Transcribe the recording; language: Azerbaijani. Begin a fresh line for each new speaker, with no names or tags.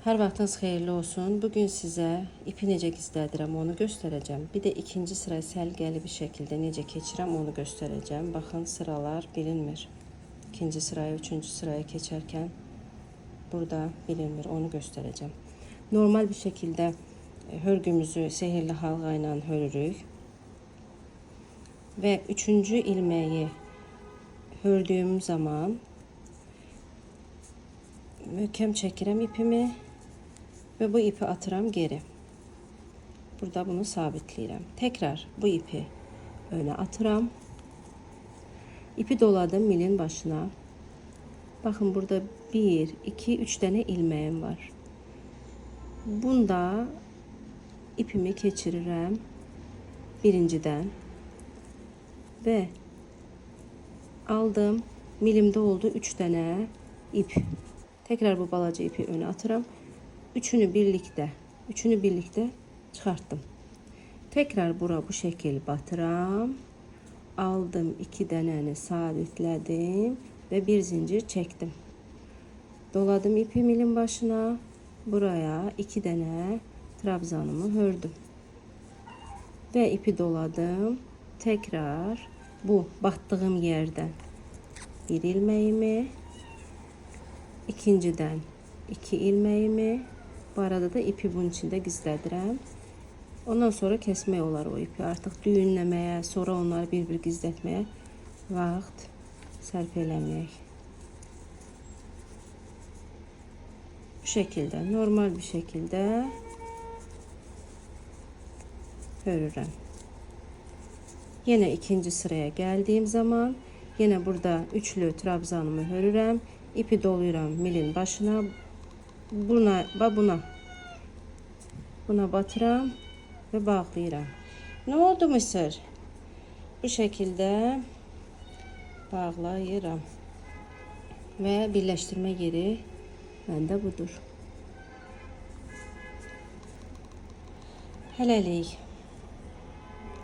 Hər vaxtınız xeyirli olsun. Bugün sizə ipi necə gizlədirəm onu göstərəcəm. Bir də ikinci sırayı səliqəli bir şəkildə necə keçirəm onu göstərəcəm. Baxın, sıralar bilinmir. İkinci sıraya, üçüncü sıraya keçərkən burada bilinmir, onu göstərəcəm. Normal bir şəkildə hörgümüzü sehirli halqa ilə hörürük. Və üçüncü ilməyi hördüyüm zaman möhkəm çəkirəm ipimi ve bu ipi atıram geri. Burada bunu sabitləyirəm. Tekrar bu ipi öne atıram. İpi doladım milin başına. Bakın burada 1, 2, 3 tane ilmeğim var. Bunda ipimi keçirirəm birinciden ve aldım. Milimde oldu 3 tane ip. Tekrar bu balaca ipi öne atıram. Üçünü birlikte çıkarttım. Tekrar bura bu şekil batıram. Aldım 2 dənəni sabitledim ve bir zincir çektim. Doladım ipi milin başına. Buraya 2 dənə trabzanımı hördüm. Ve ipi doladım. Tekrar bu battığım yerden bir ilmeğimi, ikinciden 2 ilmeğimi, bu arada da ipi bunun içinde gizlədirəm. Ondan sonra kesmək olar o ipi. Artıq düyünləməyə, sonra onları bir-bir gizlətməyə vaxt sərf eləməyək. Bu şekilde, normal bir şekilde örürəm. Yine ikinci sıraya geldiğim zaman yine burada üçlü trabzanımı örürəm. İpi doluyuram milin başına. Buna batıram ve bağlayıram. Ne oldu Mısır? Bu şekilde bağlayıram. Ve birleştirme yeri bende budur. Hələlik.